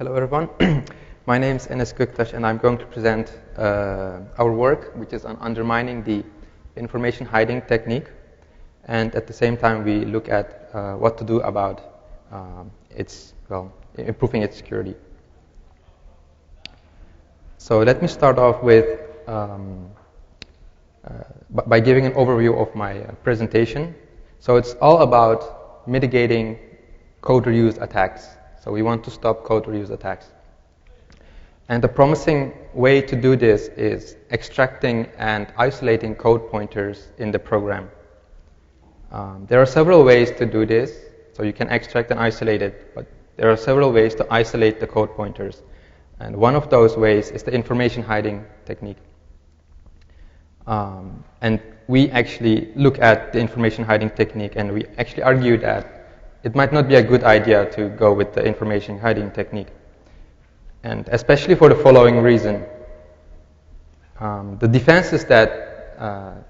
Hello everyone, my name is Enes Göktaş and I'm going to present our work, which is on undermining the information hiding technique, and at the same time we look at what to do about improving its security. So let me start off with by giving an overview of my presentation. So it's all about mitigating code reuse attacks. So we want to stop code reuse attacks. And the promising way to do this is extracting and isolating code pointers in the program. There are several ways to do this. So you can extract and isolate it, but there are several ways to isolate the code pointers. And one of those ways is the information hiding technique. And we actually look at the information hiding technique, and we actually argue that it might not be a good idea to go with the information hiding technique. And especially for the following reason. The defenses that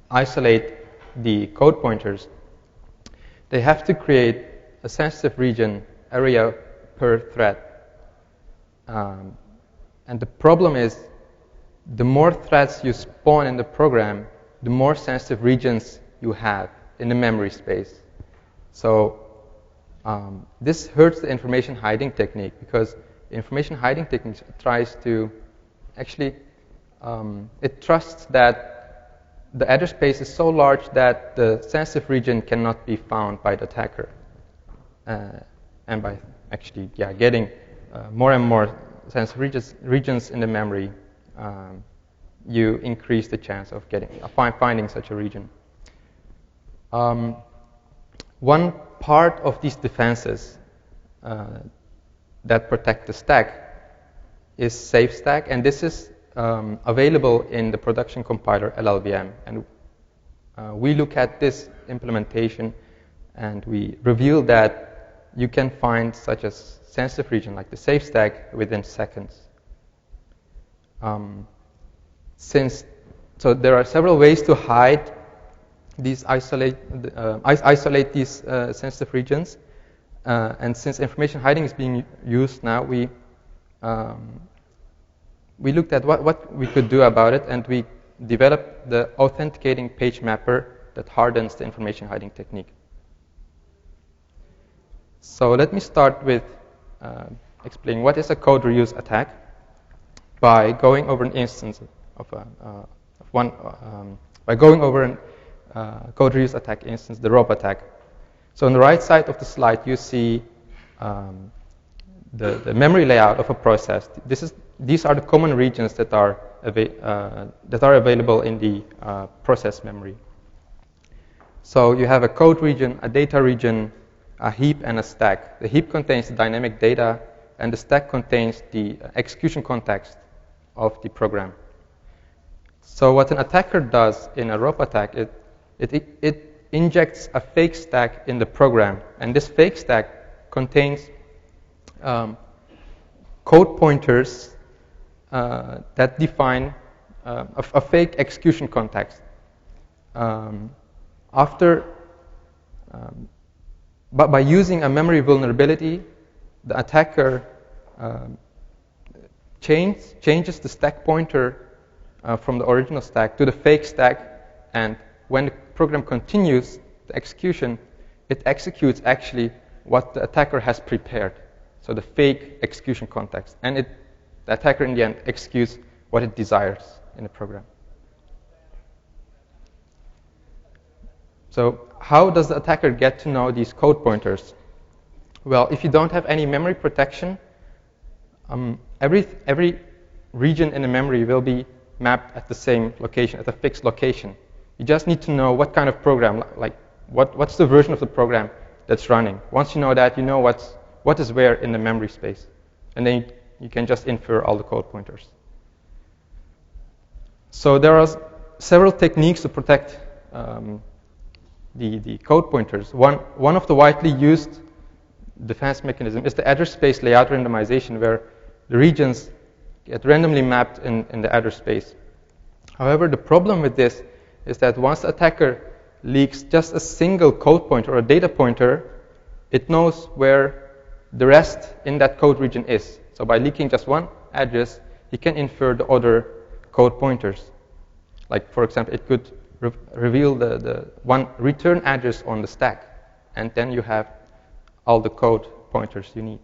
isolate the code pointers, they have to create a sensitive region area per thread. And the problem is, the more threads you spawn in the program, the more sensitive regions you have in the memory space. So this hurts the information hiding technique, because information hiding technique tries to actually, it trusts that the address space is so large that the sensitive region cannot be found by the attacker. And by actually getting more and more sensitive regions in the memory, you increase the chance of finding such a region. One part of these defenses that protect the stack is SafeStack, and this is available in the production compiler LLVM. And we look at this implementation, and we reveal that you can find such a sensitive region like the SafeStack within seconds. So there are several ways to hide these isolate these sensitive regions, and since information hiding is being used now, we looked at what we could do about it, and we developed the authenticating PageMapper that hardens the information hiding technique. So let me start with explaining what is a code reuse attack by going over an instance of by going over an code reuse attack instance, the rope attack. So on the right side of the slide, you see the memory layout of a process. These are the common regions that are available in the process memory. So you have a code region, a data region, a heap, and a stack. The heap contains the dynamic data, and the stack contains the execution context of the program. So what an attacker does in a rope attack, it injects a fake stack in the program, and this fake stack contains code pointers that define a fake execution context. But by using a memory vulnerability, the attacker changes the stack pointer from the original stack to the fake stack, and when the program continues the execution, it executes actually what the attacker has prepared, so the fake execution context, and the attacker in the end executes what it desires in the program. So how does the attacker get to know these code pointers? Well, if you don't have any memory protection, every region in the memory will be mapped at the same location, at a fixed location. You just need to know what kind of program, like what's the version of the program that's running. Once you know that, you know what is where in the memory space. And then you can just infer all the code pointers. So there are several techniques to protect the code pointers. One of the widely used defense mechanism is the address space layout randomization, where the regions get randomly mapped in the address space. However, the problem with this is that once the attacker leaks just a single code pointer or a data pointer, it knows where the rest in that code region is. So by leaking just one address, he can infer the other code pointers. Like, for example, it could reveal the one return address on the stack, and then you have all the code pointers you need.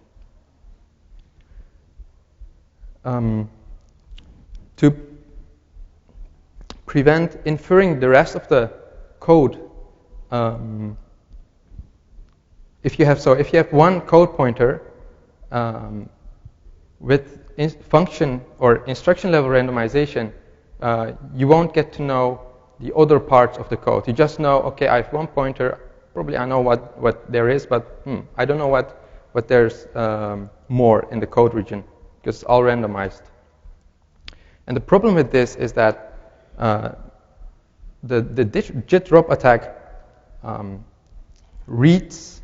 To prevent inferring the rest of the code, if you have one code pointer with function or instruction level randomization, you won't get to know the other parts of the code. You just know, okay, I have one pointer, probably I know what there is, but I don't know what there's more in the code region, because it's all randomized. And the problem with this is that the JIT drop attack reads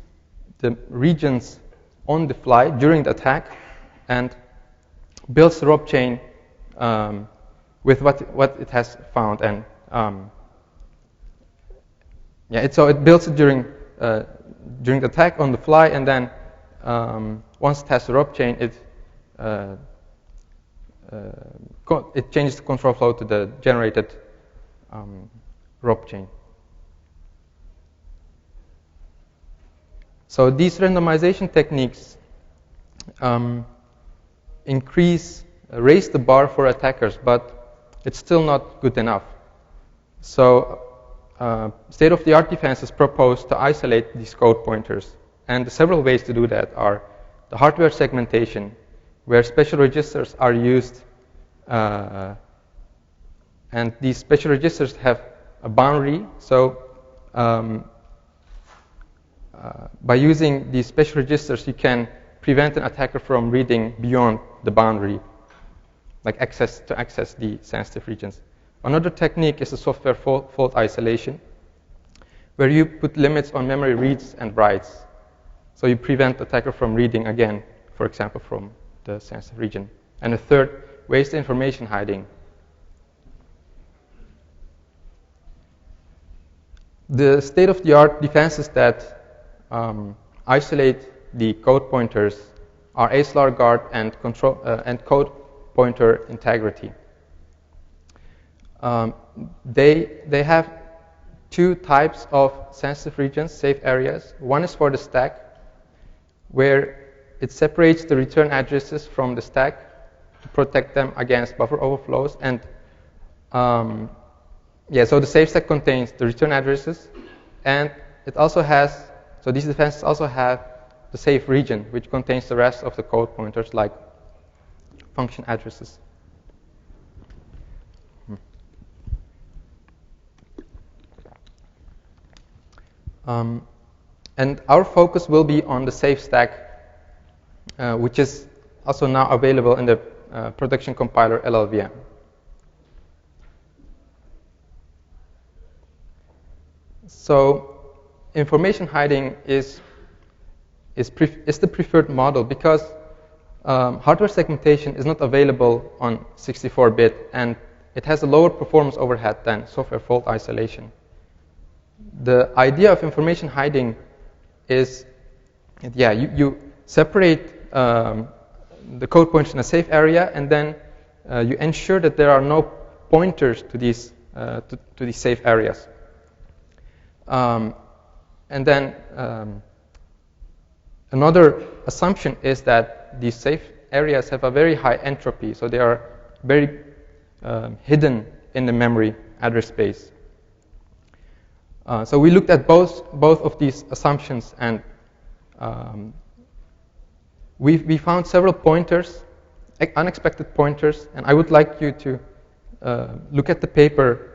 the regions on the fly during the attack and builds the rob chain with what it has found. And so it builds it during the attack on the fly, and then once it has the rob chain, it changes the control flow to the generated rob chain. So these randomization techniques raise the bar for attackers, but it's still not good enough. So state-of-the-art defenses propose to isolate these code pointers. And several ways to do that are the hardware segmentation, where special registers are used, and these special registers have a boundary. So by using these special registers, you can prevent an attacker from reading beyond the boundary, like access the sensitive regions. Another technique is the software fault isolation, where you put limits on memory reads and writes. So you prevent the attacker from reading again, for example, from the sensitive region. And the third way is the information hiding. The state-of-the-art defenses that isolate the code pointers are ASLR guard and code pointer integrity. They have two types of sensitive regions, safe areas. One is for the stack, where it separates the return addresses from the stack to protect them against buffer overflows. And so the safe stack contains the return addresses, and it also has, so these defenses also have the safe region, which contains the rest of the code pointers, like function addresses. And our focus will be on the SafeStack, which is also now available in the production compiler LLVM. So information hiding is the preferred model because hardware segmentation is not available on 64-bit, and it has a lower performance overhead than software fault isolation. The idea of information hiding is, you separate the code pointers in a safe area, and then you ensure that there are no pointers to these safe areas. And then another assumption is that these safe areas have a very high entropy, so they are very hidden in the memory address space. So we looked at both of these assumptions, and we found several pointers, unexpected pointers, and I would like you to look at the paper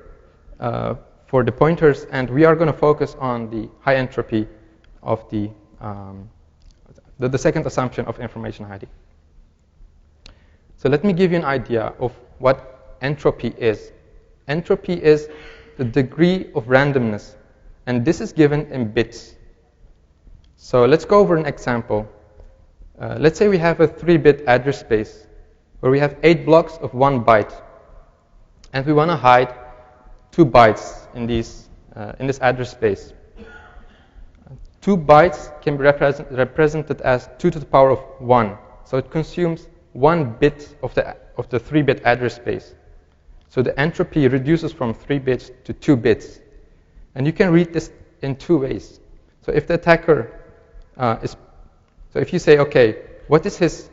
for the pointers, and we are going to focus on the high entropy of the second assumption of information hiding. So let me give you an idea of what entropy is. Entropy is the degree of randomness, and this is given in bits. So let's go over an example. Let's say we have a 3-bit address space where we have 8 blocks of 1 byte, and we want to hide 2 bytes in this address space. 2 bytes can be represented as 2 to the power of 1. So it consumes 1 bit of the 3-bit address space. So the entropy reduces from 3 bits to 2 bits. And you can read this in 2 ways. So if the attacker so if you say, okay, what is his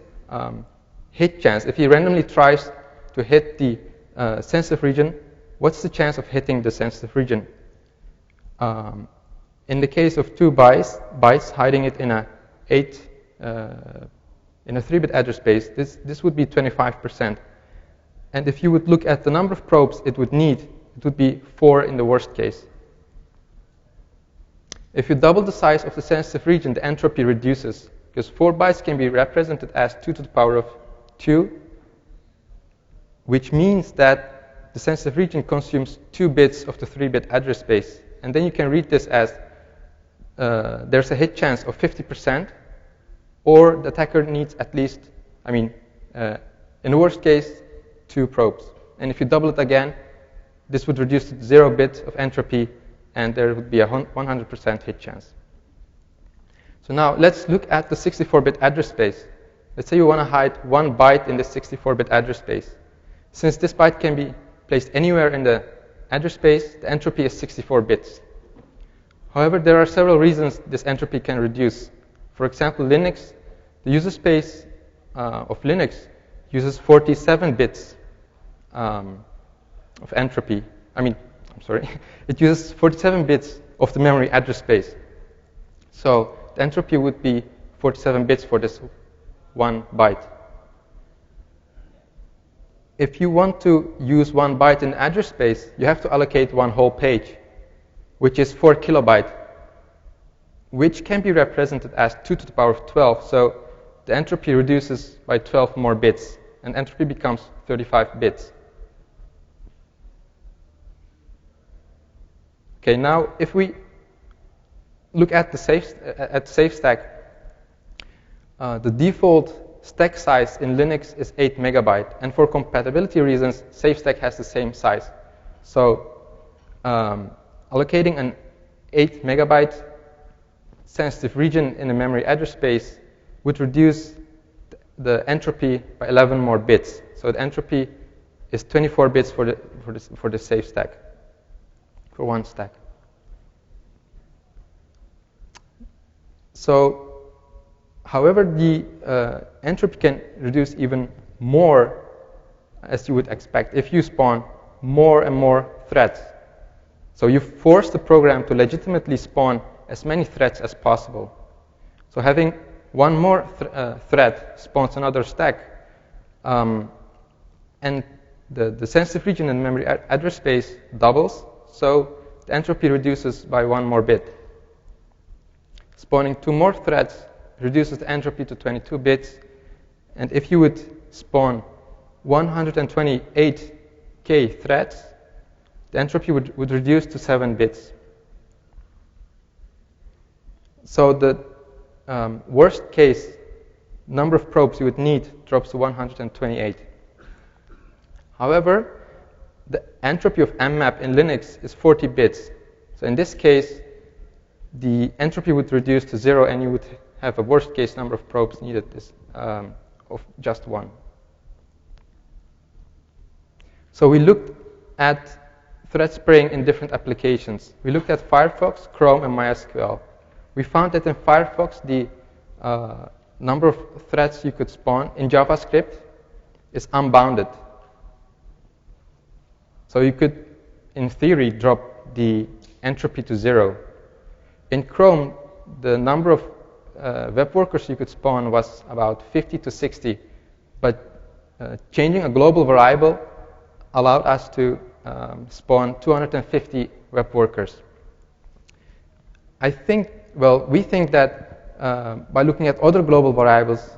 hit chance? If he randomly tries to hit the sensitive region, what's the chance of hitting the sensitive region? In the case of 2 bytes hiding it in a 3-bit address space, this would be 25%. And if you would look at the number of probes it would be 4 in the worst case. If you double the size of the sensitive region, the entropy reduces, because 4 bytes can be represented as 2 to the power of 2, which means that the sensitive region consumes 2 bits of the 3-bit address space. And then you can read this as there's a hit chance of 50%, or the attacker needs at least, in the worst case, 2 probes. And if you double it again, this would reduce to 0 bit of entropy, and there would be a 100% hit chance. So now let's look at the 64-bit address space. Let's say you want to hide 1 byte in the 64-bit address space. Since this byte can be placed anywhere in the address space, the entropy is 64 bits. However, there are several reasons this entropy can reduce. For example, Linux, the user space of Linux uses 47 bits of entropy. It uses 47 bits of the memory address space. So the entropy would be 47 bits for this 1 byte. If you want to use 1 byte in the address space, you have to allocate 1 whole page, which is 4 kilobytes, which can be represented as 2 to the power of 12. So the entropy reduces by 12 more bits, and entropy becomes 35 bits. Okay, now if we look at the SafeStack, the default stack size in Linux is 8 megabytes, and for compatibility reasons, SafeStack has the same size. So allocating an 8 megabyte sensitive region in the memory address space would reduce the entropy by 11 more bits. So the entropy is 24 bits for the SafeStack, for 1 stack. So, however, the entropy can reduce even more, as you would expect, if you spawn more and more threads. So you force the program to legitimately spawn as many threads as possible. So having 1 more thread spawns another stack, and the sensitive region in the memory address space doubles, so the entropy reduces by 1 more bit. Spawning 2 more threads reduces the entropy to 22 bits, and if you would spawn 128k threads, the entropy would reduce to 7 bits. So the worst case number of probes you would need drops to 128. However, the entropy of mmap in Linux is 40 bits. So in this case, the entropy would reduce to 0, and you would have a worst case number of probes needed of just 1. So we looked at thread spraying in different applications. We looked at Firefox, Chrome, and MySQL. We found that in Firefox, the number of threads you could spawn in JavaScript is unbounded. So you could, in theory, drop the entropy to 0. In Chrome, the number of web workers you could spawn was about 50 to 60, but changing a global variable allowed us to spawn 250 web workers. We think that by looking at other global variables,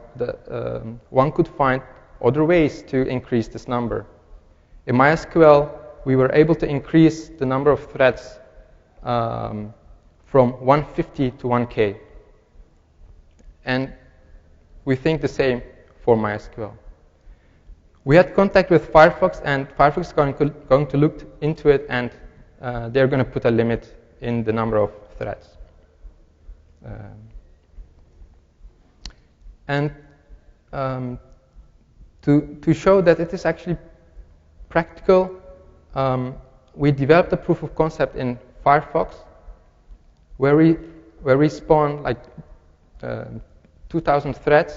one could find other ways to increase this number. In MySQL, we were able to increase the number of threads from 150 to 1K. And we think the same for MySQL. We had contact with Firefox, and Firefox is going to look into it, and they're going to put a limit in the number of threads. And to show that it is actually practical, we developed a proof of concept in Firefox, where we spawn like 2,000 threads,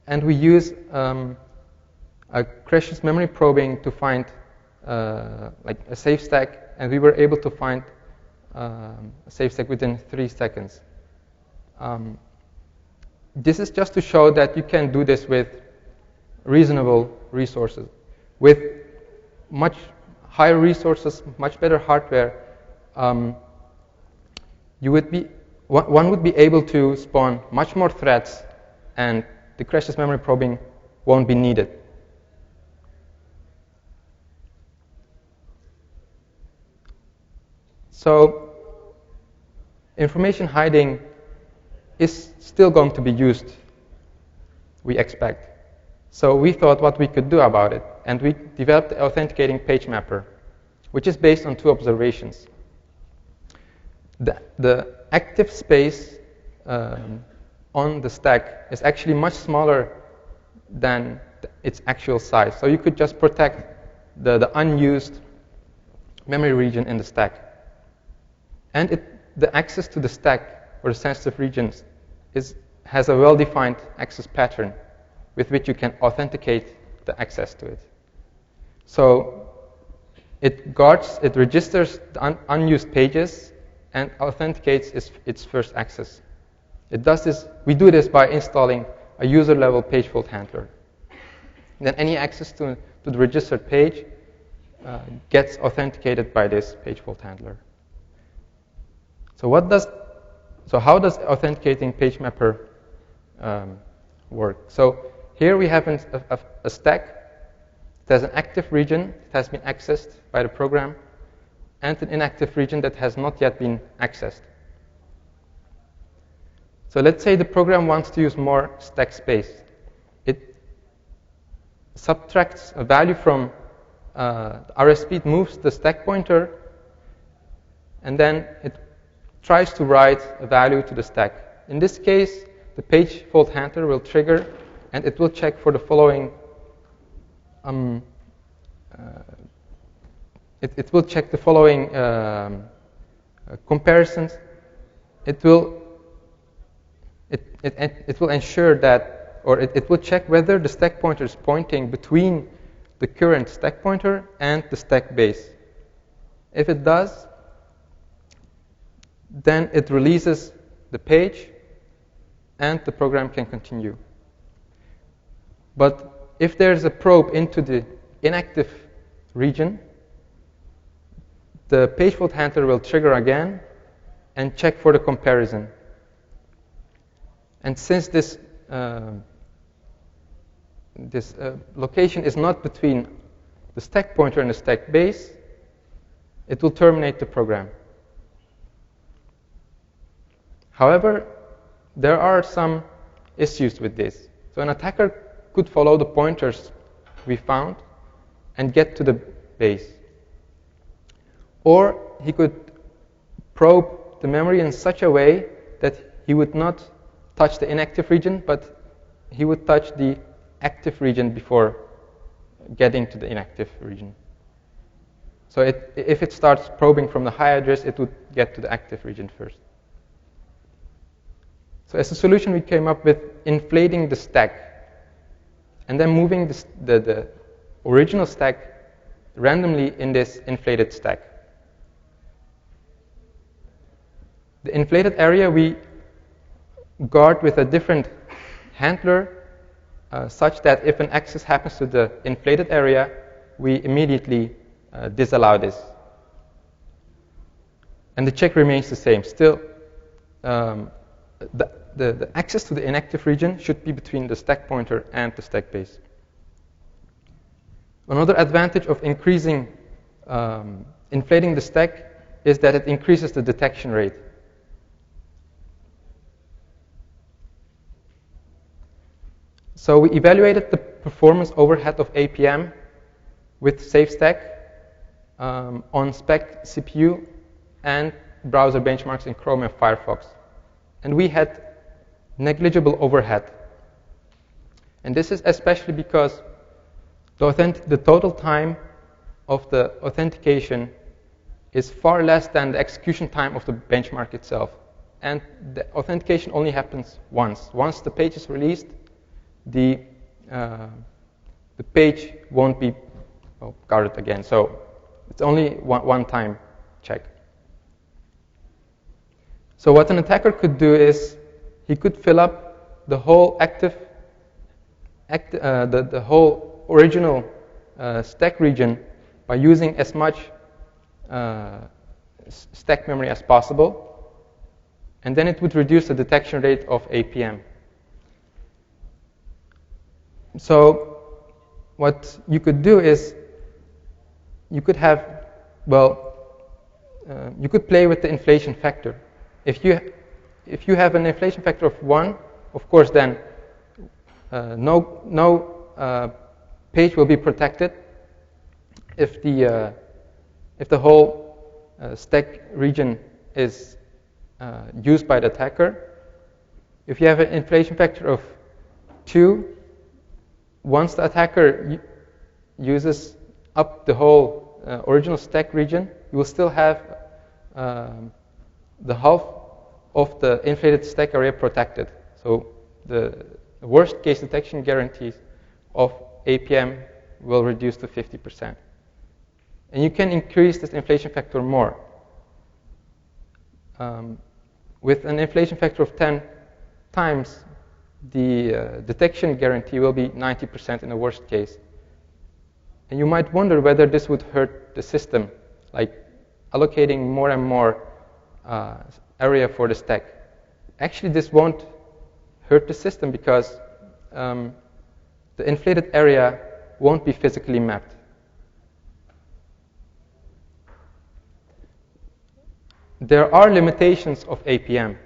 and we use a cache memory probing to find like a safe stack, and we were able to find a safe stack within 3 seconds. This is just to show that you can do this with reasonable resources. With much higher resources, much better hardware, one would be able to spawn much more threads, and the cache memory probing won't be needed. So information hiding is still going to be used, we expect. So we thought what we could do about it, and we developed the authenticating PageMapper, which is based on 2 observations. The active space on the stack is actually much smaller than its actual size. So you could just protect the unused memory region in the stack. And the access to the stack, or the sensitive regions, has a well-defined access pattern with which you can authenticate the access to it. So it registers the unused pages and authenticates its first access. It does this. We do this by installing a user-level page fault handler. Then any access to the registered page gets authenticated by this page fault handler. So how does authenticating PageMapper work? So here we have a stack that has an active region that has been accessed by the program, and an inactive region that has not yet been accessed. So let's say the program wants to use more stack space. It subtracts a value from the RSP, it moves the stack pointer, and then it tries to write a value to the stack. In this case, the page fault handler will trigger, and it will check for the following. It will check the following comparisons. It will ensure that, or it will check whether the stack pointer is pointing between the current stack pointer and the stack base. If it does, then it releases the page, and the program can continue. But if there's a probe into the inactive region, the page fault handler will trigger again and check for the comparison. And since this location is not between the stack pointer and the stack base, it will terminate the program. However, there are some issues with this. So an attacker could follow the pointers we found and get to the base. Or he could probe the memory in such a way that he would not touch the inactive region, but he would touch the active region before getting to the inactive region. So if it starts probing from the high address, it would get to the active region first. So as a solution, we came up with inflating the stack and then moving the original stack randomly in this inflated stack. The inflated area we guard with a different handler such that if an access happens to the inflated area, we immediately disallow this. And the check remains the same. Still, the access to the inactive region should be between the stack pointer and the stack base. Another advantage of inflating the stack is that it increases the detection rate. So we evaluated the performance overhead of APM with SafeStack on spec CPU and browser benchmarks in Chrome and Firefox. And we had negligible overhead. And this is especially because the total time of the authentication is far less than the execution time of the benchmark itself. And the authentication only happens once. Once the page is released, the page won't be guarded again. So it's only one time check. So what an attacker could do is he could fill up the whole the whole original stack region by using as much stack memory as possible, and then it would reduce the detection rate of APM. So what you could do is you could have, you could play with the inflation factor. If you have an inflation factor of 1, of course, then no page will be protected. If the whole stack region is used by the attacker, if you have an inflation factor of 2, once the attacker uses up the whole original stack region, you will still have the half of the inflated stack area protected. So the worst case detection guarantees of APM will reduce to 50%. And you can increase this inflation factor more. With an inflation factor of 10 times, the detection guarantee will be 90% in the worst case. And you might wonder whether this would hurt the system, like allocating more and more area for the stack. Actually, this won't hurt the system because the inflated area won't be physically mapped. There are limitations of APM.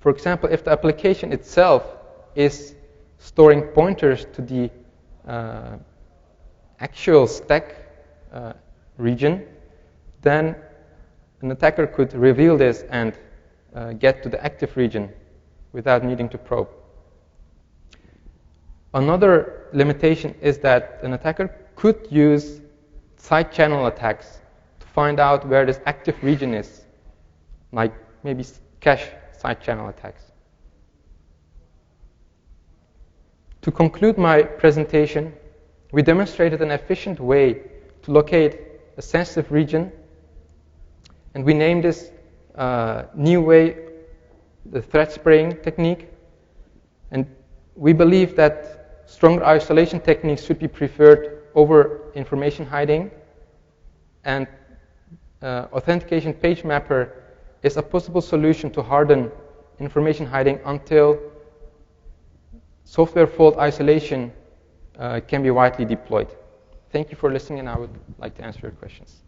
For example, if the application itself is storing pointers to the actual stack region, then an attacker could reveal this and get to the active region without needing to probe. Another limitation is that an attacker could use side channel attacks to find out where this active region is, like maybe cache side channel attacks. To conclude my presentation, we demonstrated an efficient way to locate a sensitive region, and we named this new way the threat spraying technique. And we believe that stronger isolation techniques should be preferred over information hiding, and authentication PageMapper is a possible solution to harden information hiding until software fault isolation can be widely deployed. Thank you for listening, and I would like to answer your questions.